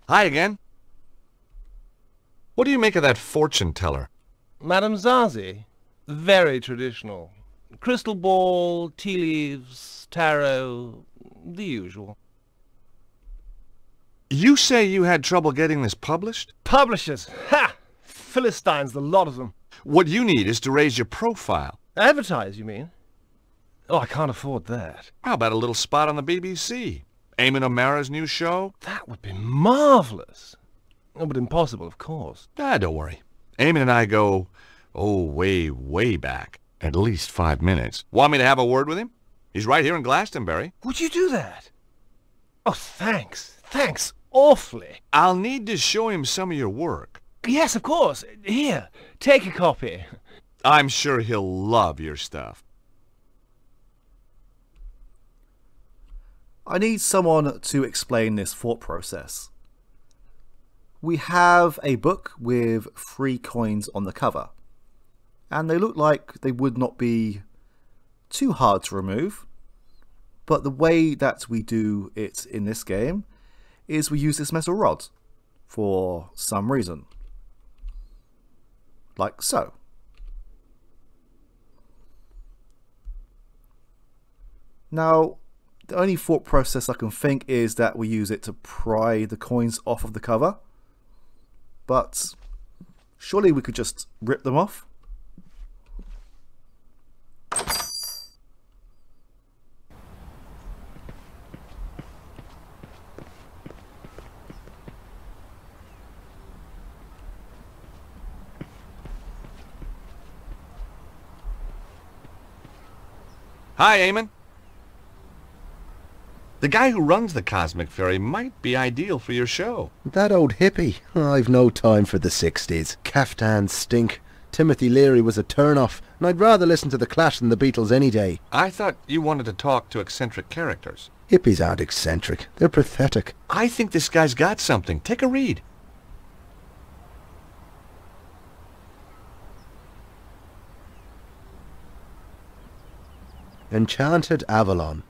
Hi again. What do you make of that fortune teller? Madame Zazi? Very traditional. Crystal ball, tea leaves, tarot, the usual. You say you had trouble getting this published? Publishers! Ha! Philistines, the lot of them. What you need is to raise your profile. Advertise, you mean? Oh, I can't afford that. How about a little spot on the BBC? Eamon O'Mara's new show? That would be marvellous. Oh, but impossible, of course. Don't worry. Eamon and I go, way, way back. At least 5 minutes. Want me to have a word with him? He's right here in Glastonbury. Would you do that? Oh, thanks. Thanks awfully. I'll need to show him some of your work. Yes, of course. Here, take a copy. I'm sure he'll love your stuff. I need someone to explain this thought process. We have a book with 3 coins on the cover, and they look like they would not be too hard to remove, but the way that we do it in this game is we use this metal rod for some reason, like so. Now, the only thought process I can think is that we use it to pry the coins off of the cover, but surely we could just rip them off. Hi, Eamon. The guy who runs the Cosmic Ferry might be ideal for your show. That old hippie. I've no time for the 60s. Caftans stink. Timothy Leary was a turn-off, and I'd rather listen to The Clash than the Beatles any day. I thought you wanted to talk to eccentric characters. Hippies aren't eccentric. They're pathetic. I think this guy's got something. Take a read. Enchanted Avalon.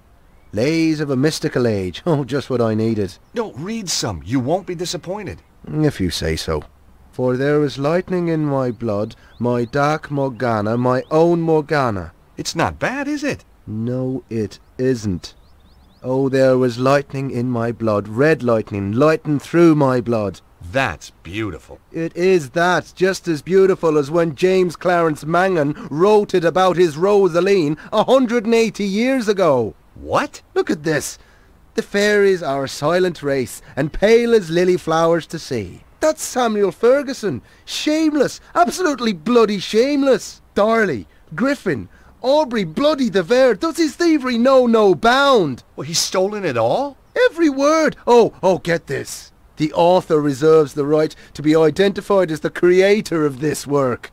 Lays of a mystical age. Oh, just what I needed. No, read some. You won't be disappointed. If you say so. For there is lightning in my blood, my dark Morgana, my own Morgana. It's not bad, is it? No, it isn't. Oh, there was lightning in my blood, red lightning, lighting through my blood. That's beautiful. It is that, just as beautiful as when James Clarence Mangan wrote it about his Rosaline 180 years ago. What? Look at this. The fairies are a silent race, and pale as lily flowers to see. That's Samuel Ferguson. Shameless, absolutely bloody shameless. Darley, Griffin, Aubrey bloody de Vere. Does his thievery know no bound? Well, he's stolen it all? Every word. Oh, get this. The author reserves the right to be identified as the creator of this work.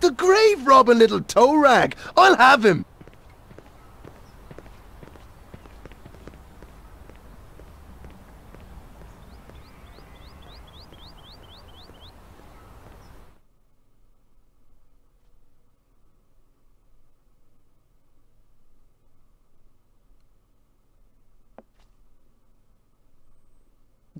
The grave robbing little toe rag. I'll have him.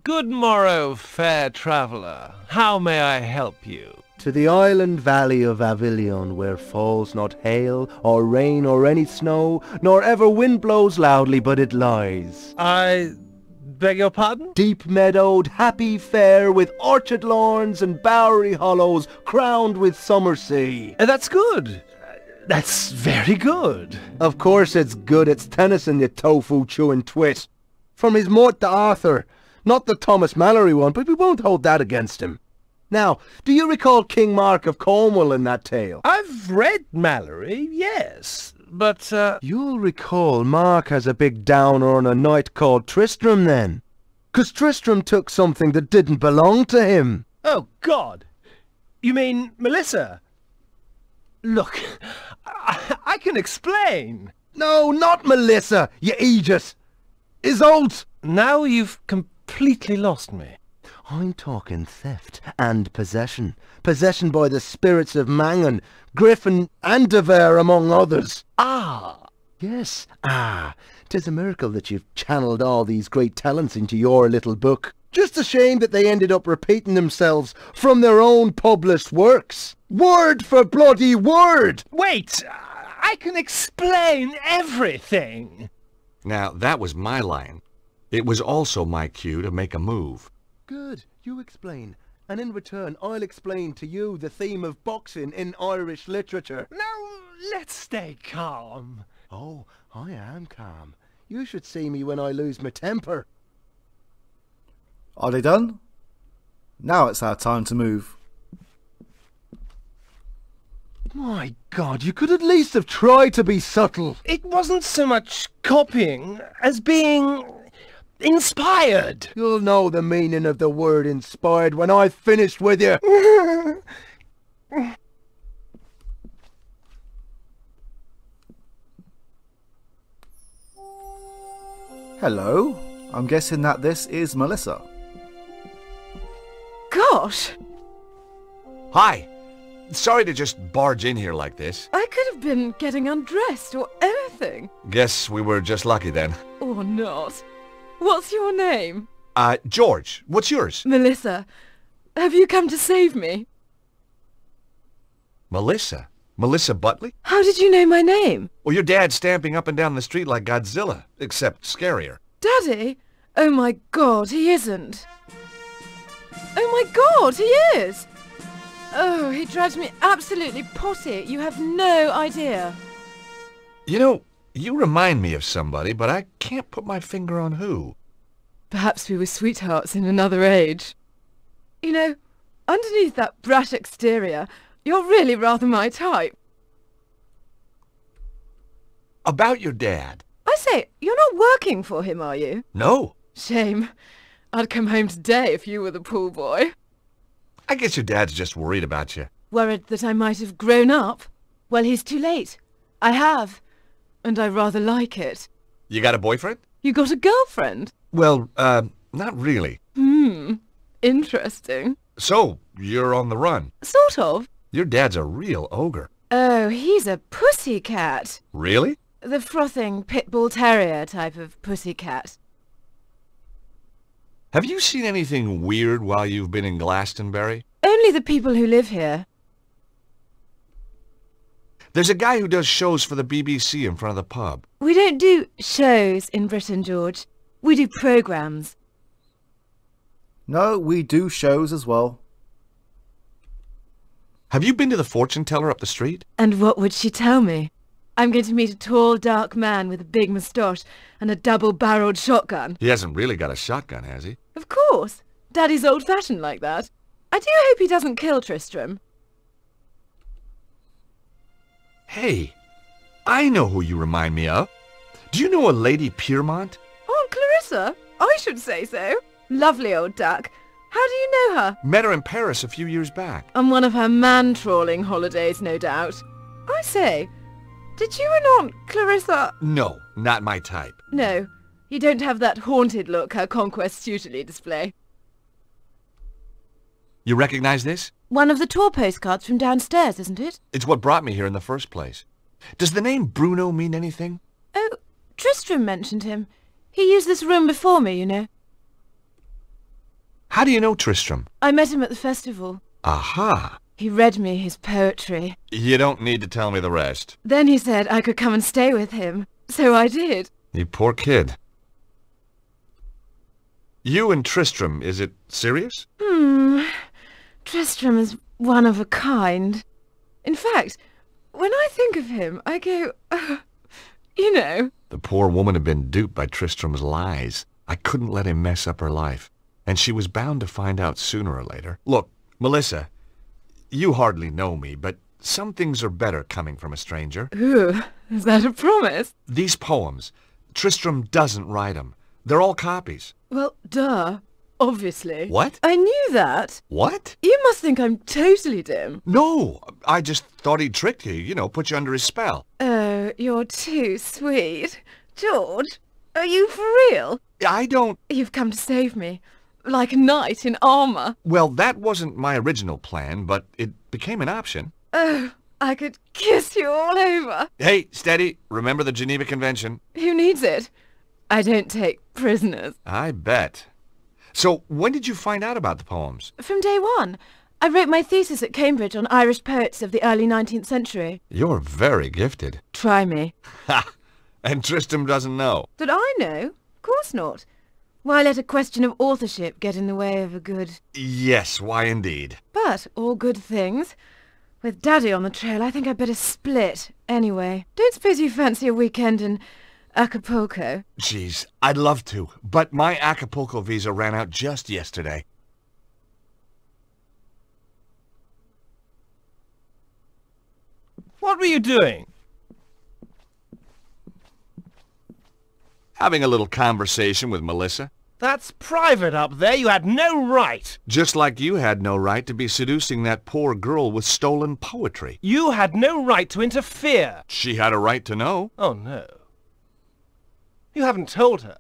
Good morrow, fair traveller. How may I help you? To the island valley of Avilion, where falls not hail, or rain, or any snow, nor ever wind blows loudly, but it lies. I beg your pardon? Deep meadowed, happy fair, with orchard lawns and bowery hollows, crowned with summer sea. That's good. That's very good. Of course it's good. It's Tennyson, you tofu-chewing twit. From his Mort to Arthur. Not the Thomas Mallory one, but we won't hold that against him. Now, do you recall King Mark of Cornwall in that tale? I've read Mallory, yes, but, You'll recall Mark has a big downer on a knight called Tristram then. 'Cause Tristram took something that didn't belong to him. Oh, God! You mean Melissa? Look, I can explain. No, not Melissa, you idiot! Isolde! Now you've completely lost me. I'm talking theft and possession. Possession by the spirits of Mangan, Griffin and de Vere among others. Ah! guess. Ah, 'tis a miracle that you've channeled all these great talents into your little book. Just a shame that they ended up repeating themselves from their own published works. Word for bloody word! Wait! I can explain everything! Now, that was my line. It was also my cue to make a move. Good, you explain. And in return, I'll explain to you the theme of boxing in Irish literature. Now, let's stay calm. Oh, I am calm. You should see me when I lose my temper. Are they done? Now it's our time to move. My God, you could at least have tried to be subtle. It wasn't so much copying as being inspired. You'll know the meaning of the word inspired when I've finished with you. Hello, I'm guessing that this is Melissa. Gosh, Hi. Sorry to just barge in here like this. I could have been getting undressed or anything. Guess we were just lucky then. Or not. What's your name? George, what's yours? Melissa. Have you come to save me? Melissa? Melissa Butler? How did you know my name? Well, your dad's stamping up and down the street like Godzilla, except scarier. Daddy? Oh my God, he isn't. Oh my God, he is! Oh, he drives me absolutely potty. You have no idea. You know, you remind me of somebody, but I can't put my finger on who. Perhaps we were sweethearts in another age. You know, underneath that brat exterior, you're really rather my type. About your dad. I say, you're not working for him, are you? No. Shame. I'd come home today if you were the pool boy. I guess your dad's just worried about you. Worried that I might have grown up? Well, he's too late. I have. And I rather like it. You got a boyfriend? You got a girlfriend? Well, not really. Interesting. So, you're on the run. Sort of. Your dad's a real ogre. Oh, he's a pussycat. Really? The frothing pit bull terrier type of pussycat. Have you seen anything weird while you've been in Glastonbury? Only the people who live here. There's a guy who does shows for the BBC in front of the pub. We don't do shows in Britain, George. We do programmes. No, we do shows as well. Have you been to the fortune teller up the street? And what would she tell me? I'm going to meet a tall, dark man with a big moustache and a double-barreled shotgun. He hasn't really got a shotgun, has he? Of course. Daddy's old-fashioned like that. I do hope he doesn't kill Tristram. Hey, I know who you remind me of. Do you know a Lady Piermont? Aunt Clarissa? I should say so. Lovely old duck. How do you know her? Met her in Paris a few years back. On one of her man-trawling holidays, no doubt. I say, did you and Aunt Clarissa... No, not my type. No, you don't have that haunted look her conquests usually display. You recognize this? One of the tour postcards from downstairs, isn't it? It's what brought me here in the first place. Does the name Bruno mean anything? Oh, Tristram mentioned him. He used this room before me, you know. How do you know Tristram? I met him at the festival. Aha! He read me his poetry. You don't need to tell me the rest. Then he said I could come and stay with him. So I did. You poor kid. You and Tristram, is it serious? Tristram is one of a kind. In fact, when I think of him, I go, you know. The poor woman had been duped by Tristram's lies. I couldn't let him mess up her life. And she was bound to find out sooner or later. Look, Melissa, you hardly know me, but some things are better coming from a stranger. Ooh, is that a promise? These poems, Tristram doesn't write them. They're all copies. Well, duh. Obviously. What? I knew that. What? You must think I'm totally dim. No, I just thought he'd tricked you, put you under his spell. Oh, you're too sweet. George, are you for real? I don't... You've come to save me. Like a knight in armour. Well, that wasn't my original plan, but it became an option. Oh, I could kiss you all over. Hey, steady. Remember the Geneva Convention. Who needs it? I don't take prisoners. I bet. So, when did you find out about the poems? From day one. I wrote my thesis at Cambridge on Irish poets of the early 19th century. You're very gifted. Try me. Ha! And Tristram doesn't know. Did I know? Of course not. Why let a question of authorship get in the way of a good... Yes, why indeed. But all good things. With Daddy on the trail, I think I'd better split. Anyway, don't suppose you fancy a weekend in Acapulco? Geez, I'd love to, but my Acapulco visa ran out just yesterday. What were you doing? Having a little conversation with Melissa. That's private up there. You had no right. Just like you had no right to be seducing that poor girl with stolen poetry. You had no right to interfere. She had a right to know. Oh, no. You haven't told her.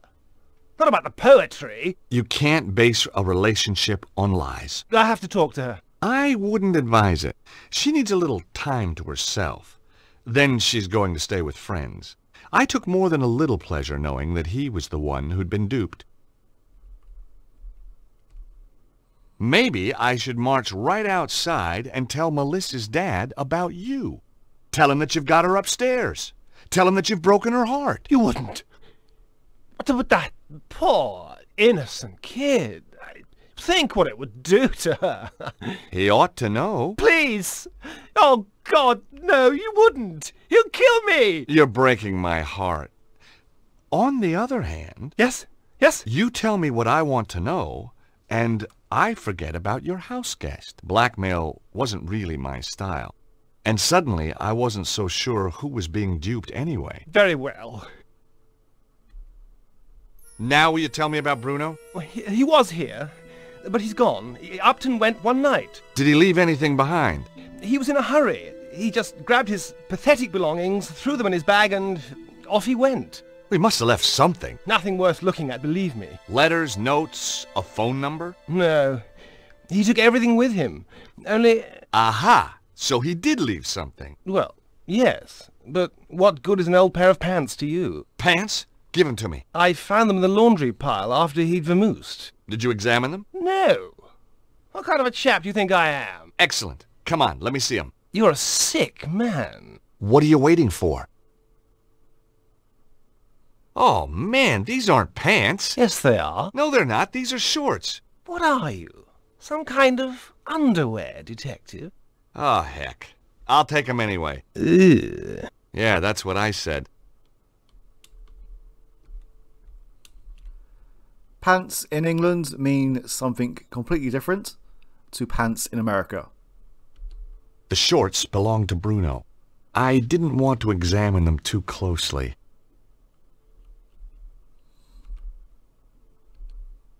Not about the poetry. You can't base a relationship on lies. I have to talk to her. I wouldn't advise it. She needs a little time to herself. Then she's going to stay with friends. I took more than a little pleasure knowing that he was the one who'd been duped. Maybe I should march right outside and tell Melissa's dad about you. Tell him that you've got her upstairs. Tell him that you've broken her heart. You wouldn't. But that poor, innocent kid. Think what it would do to her. He ought to know. Please! Oh, God, no, you wouldn't. He'll kill me. You're breaking my heart. On the other hand... Yes? Yes? You tell me what I want to know, and I forget about your house guest. Blackmail wasn't really my style. And suddenly, I wasn't so sure who was being duped anyway. Very well. Now will you tell me about Bruno? Well, he was here, but he's gone. Upton went one night. Did he leave anything behind? He was in a hurry. He just grabbed his pathetic belongings, threw them in his bag, and off he went. He must have left something. Nothing worth looking at, believe me. Letters, notes, a phone number? No. He took everything with him. Only... Aha! So he did leave something. Well, yes. But what good is an old pair of pants to you? Pants? Give them to me. I found them in the laundry pile after he'd vamoosed. Did you examine them? No. What kind of a chap do you think I am? Excellent. Come on, let me see them. You're a sick man. What are you waiting for? Oh, man, these aren't pants. Yes, they are. No, they're not. These are shorts. What are you? Some kind of underwear detective? Oh, heck. I'll take them anyway. Ugh. Yeah, that's what I said. Pants in England mean something completely different to pants in America. The shorts belonged to Bruno. I didn't want to examine them too closely.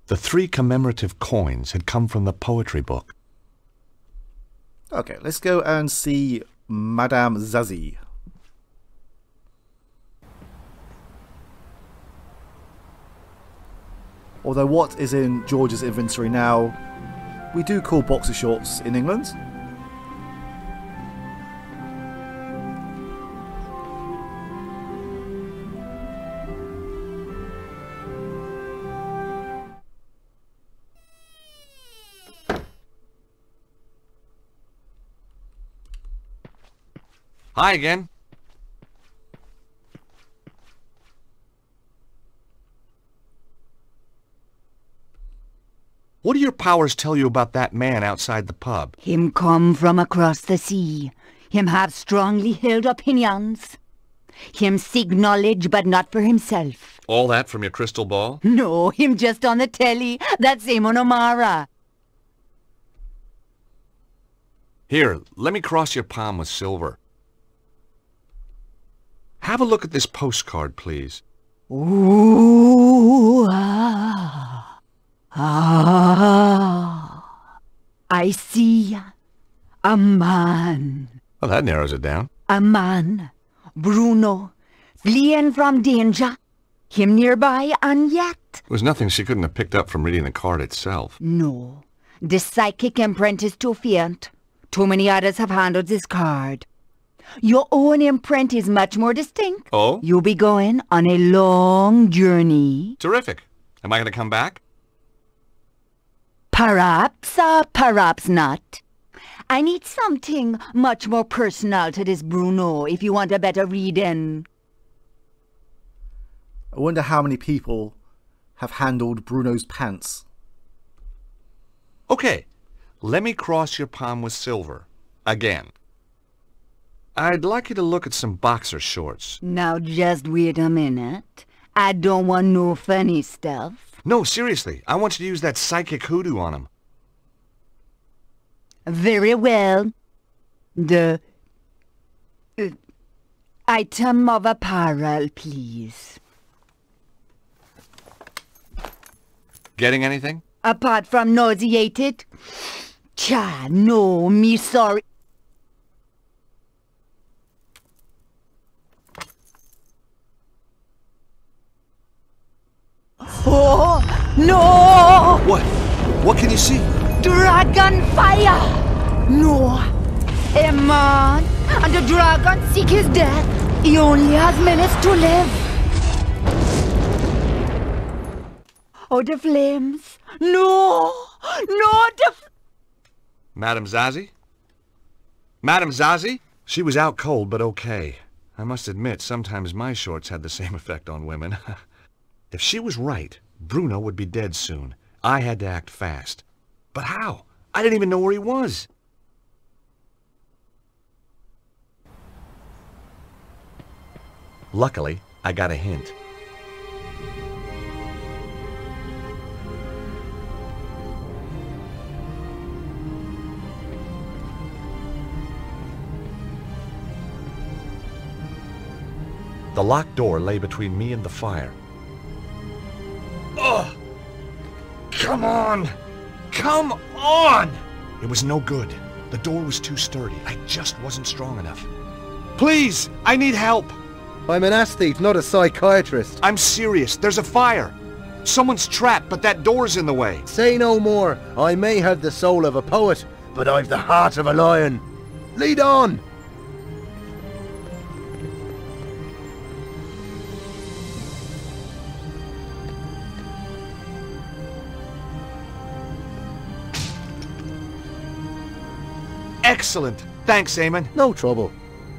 The 3 commemorative coins had come from the poetry book. Okay, let's go and see Madame Zazie. Although what is in George's inventory now, we do call boxer shorts in England. Hi again. What do your powers tell you about that man outside the pub? Him come from across the sea. Him have strongly held opinions. Him seek knowledge, but not for himself. All that from your crystal ball? No, him just on the telly. That's him on O'Mara. Here, let me cross your palm with silver. Have a look at this postcard, please. Ooh, ah, ah. I see a man. Well, that narrows it down. A man, Bruno, fleeing from danger. Him nearby and yet... There was nothing she couldn't have picked up from reading the card itself. No, the psychic imprint is too faint. Too many others have handled this card. Your own imprint is much more distinct. Oh? You'll be going on a long journey. Terrific. Am I going to come back? Perhaps, perhaps not. I need something much more personal to this Bruno if you want a better reading. I wonder how many people have handled Bruno's pants. Okay, let me cross your palm with silver. Again. I'd like you to look at some boxer shorts. Now just wait a minute. I don't want no funny stuff. No, seriously, I want you to use that psychic hoodoo on them. Very well. The item of apparel, please. Getting anything? Apart from nauseated? Cha, no, me sorry. Oh, no! What? What can you see? Dragon fire! No. A man and the dragon seek his death. He only has minutes to live. Oh, the flames. No! No, Madame Zazie? Madame Zazie? She was out cold, but okay. I must admit, sometimes my shorts had the same effect on women. If she was right, Bruno would be dead soon. I had to act fast. But how? I didn't even know where he was. Luckily, I got a hint. The locked door lay between me and the fire. Ugh! Come on! Come on! It was no good. The door was too sturdy. I just wasn't strong enough. Please! I need help! I'm an aesthete, not a psychiatrist. I'm serious. There's a fire. Someone's trapped, but that door's in the way. Say no more. I may have the soul of a poet, but I've the heart of a lion. Lead on! Excellent. Thanks, Eamon. No trouble.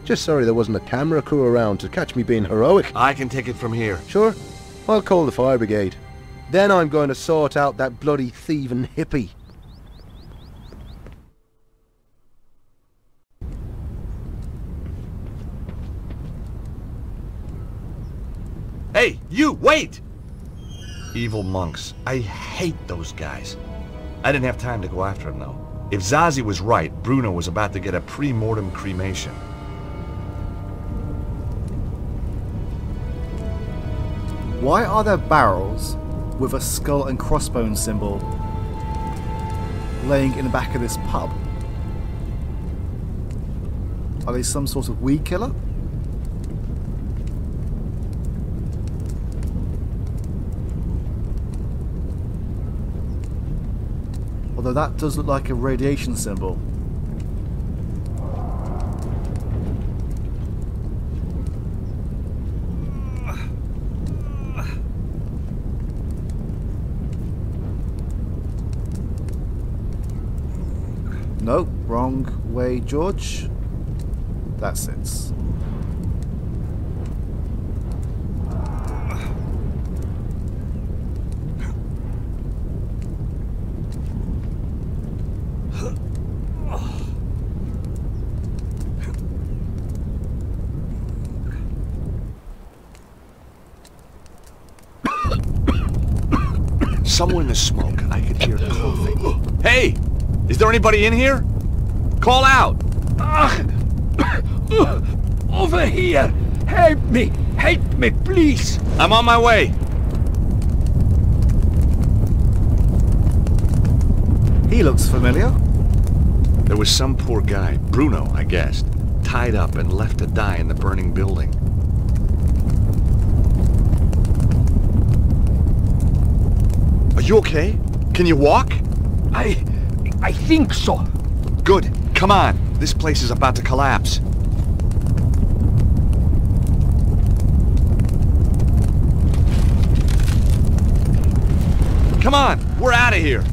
Just sorry there wasn't a camera crew around to catch me being heroic. I can take it from here. Sure, I'll call the fire brigade. Then I'm going to sort out that bloody thieving hippie. Hey, you, wait! Evil monks. I hate those guys. I didn't have time to go after him, though. If Zazie was right, Bruno was about to get a pre-mortem cremation. Why are there barrels with a skull and crossbones symbol laying in the back of this pub? Are they some sort of weed killer? Although that does look like a radiation symbol. Nope, wrong way, George. That's it. Somewhere in the smoke, I could hear coughing. Hey! Is there anybody in here? Call out! Over here! Help me! Help me, please! I'm on my way. He looks familiar. There was some poor guy, Bruno, I guessed, tied up and left to die in the burning building. Are you okay? Can you walk? I think so. Good. Come on. This place is about to collapse. Come on, we're out of here.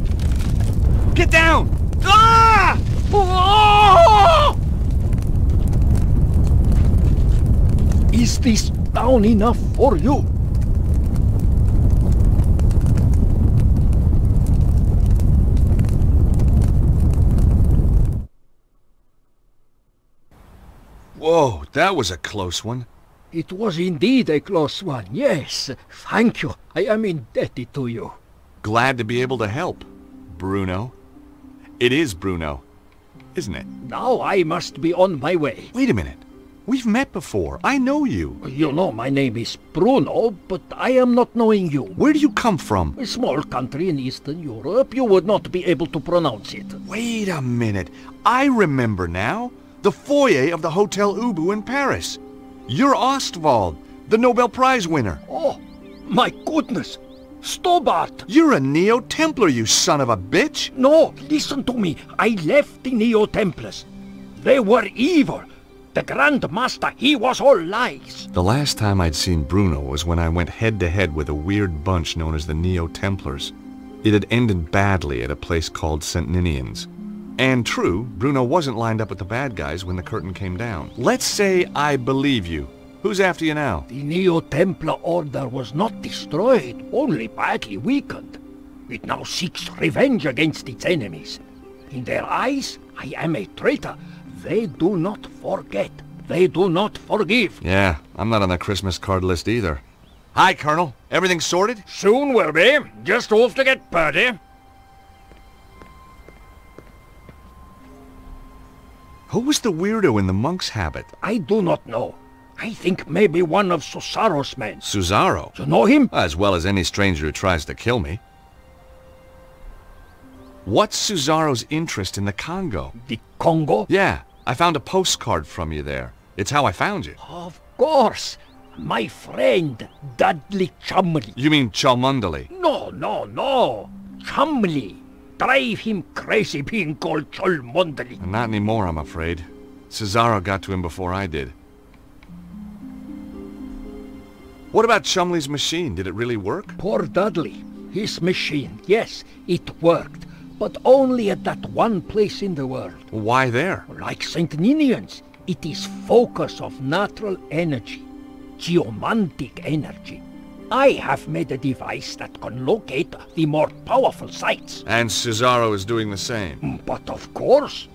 Get down! Ah! Oh! Is this down enough for you? Whoa, that was a close one. It was indeed a close one, yes. Thank you. I am indebted to you. Glad to be able to help, Bruno. It is Bruno, isn't it? Now I must be on my way. Wait a minute. We've met before. I know you. You know my name is Bruno, but I am not knowing you. Where do you come from? A small country in Eastern Europe, you would not be able to pronounce it. Wait a minute. I remember now. The foyer of the Hotel Ubu in Paris. You're Ostwald, the Nobel Prize winner. Oh, my goodness! Stobart! You're a Neo-Templar, you son of a bitch! No, listen to me. I left the Neo-Templars. They were evil. The Grand Master, he was all lies. The last time I'd seen Bruno was when I went head-to-head with a weird bunch known as the Neo-Templars. It had ended badly at a place called St. Ninian's. And true, Bruno wasn't lined up with the bad guys when the curtain came down. Let's say I believe you. Who's after you now? The Neo-Templar Order was not destroyed, only badly weakened. It now seeks revenge against its enemies. In their eyes, I am a traitor. They do not forget. They do not forgive. Yeah, I'm not on the Christmas card list either. Hi, Colonel. Everything sorted? Soon will be. Just off to get Purdy. Who was the weirdo in the monk's habit? I do not know. I think maybe one of Susaro's men. Susaro? You know him? As well as any stranger who tries to kill me. What's Susaro's interest in the Congo? The Congo? Yeah, I found a postcard from you there. It's how I found you. Of course. My friend, Dudley Chumley. You mean Cholmondeley? No. Chumley. Drive him crazy being called Cholmondeley. Not anymore, I'm afraid. Cesaro got to him before I did. What about Chumley's machine? Did it really work? Poor Dudley. His machine, yes, it worked. But only at that one place in the world. Why there? Like St. Ninian's, it is focus of natural energy. Geomantic energy. I have made a device that can locate the more powerful sites. And Cesaro is doing the same. But of course.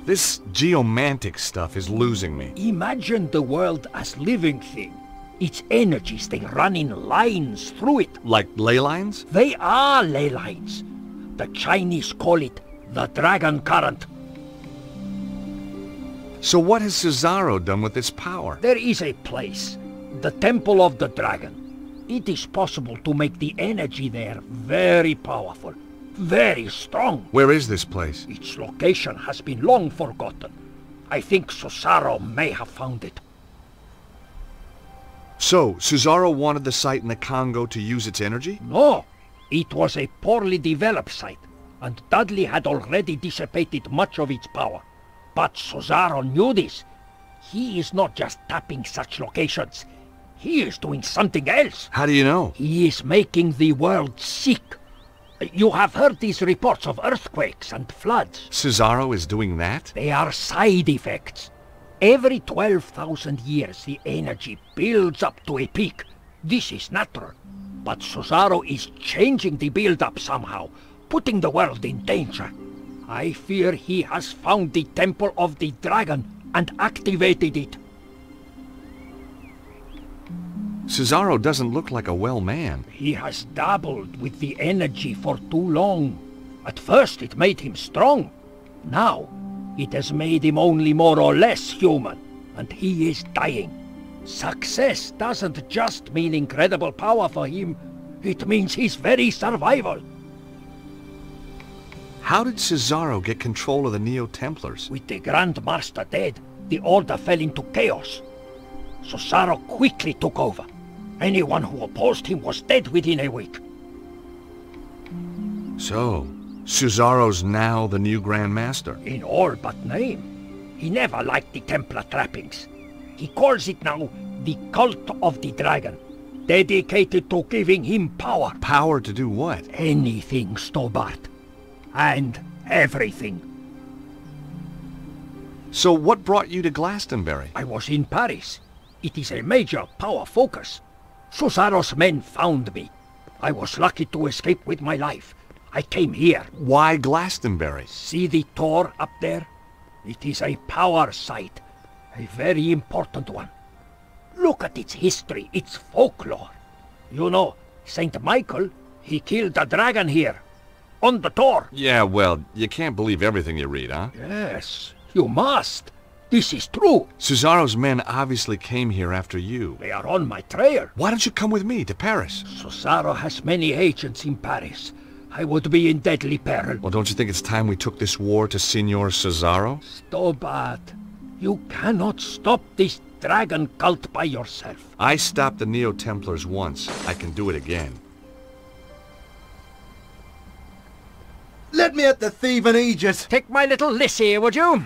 This geomantic stuff is losing me. Imagine the world as living thing. Its energies, they run in lines through it. Like ley lines? They are ley lines. The Chinese call it the dragon current. So what has Cesaro done with this power? There is a place, the Temple of the Dragon. It is possible to make the energy there very powerful, very strong. Where is this place? Its location has been long forgotten. I think Cesaro may have found it. So, Cesaro wanted the site in the Congo to use its energy? No, it was a poorly developed site, and Dudley had already dissipated much of its power. But Cesaro knew this. He is not just tapping such locations. He is doing something else. How do you know? He is making the world sick. You have heard these reports of earthquakes and floods. Cesaro is doing that? They are side effects. Every 12,000 years the energy builds up to a peak. This is natural. But Cesaro is changing the build-up somehow, putting the world in danger. I fear he has found the Temple of the Dragon and activated it. Cesaro doesn't look like a well man. He has dabbled with the energy for too long. At first it made him strong. Now it has made him only more or less human, and he is dying. Success doesn't just mean incredible power for him. It means his very survival. How did Cesaro get control of the Neo-Templars? With the Grand Master dead, the Order fell into chaos. Cesaro quickly took over. Anyone who opposed him was dead within a week. So, Cesaro's now the new Grand Master? In all but name. He never liked the Templar trappings. He calls it now the Cult of the Dragon. dedicated to giving him power. Power to do what? Anything, Stobart. And everything. So what brought you to Glastonbury? I was in Paris. It is a major power focus. Susaro's men found me. I was lucky to escape with my life. I came here. Why Glastonbury? See the tor up there? It is a power site. A very important one. Look at its history, its folklore. You know, Saint Michael, he killed a dragon here. On the tor. Yeah, well, you can't believe everything you read, huh? Yes, you must. This is true. Susaro's men obviously came here after you. They are on my trail. Why don't you come with me to Paris? Susaro has many agents in Paris. I would be in deadly peril. Well, don't you think it's time we took this war to Signor Susaro? Stobart, you cannot stop this dragon cult by yourself. I stopped the Neo-Templars once. I can do it again. Let me at the thieving Aegis! Take my little Lissy, would you?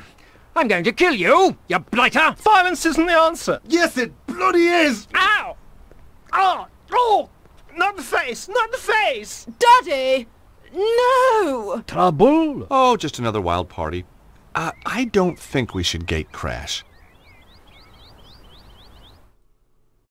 I'm going to kill you, you blighter! Violence isn't the answer. Yes, it bloody is! Ow! Oh! Oh! Not the face! Not the face! Daddy! No! Trouble? Oh, just another wild party. I don't think we should gate crash.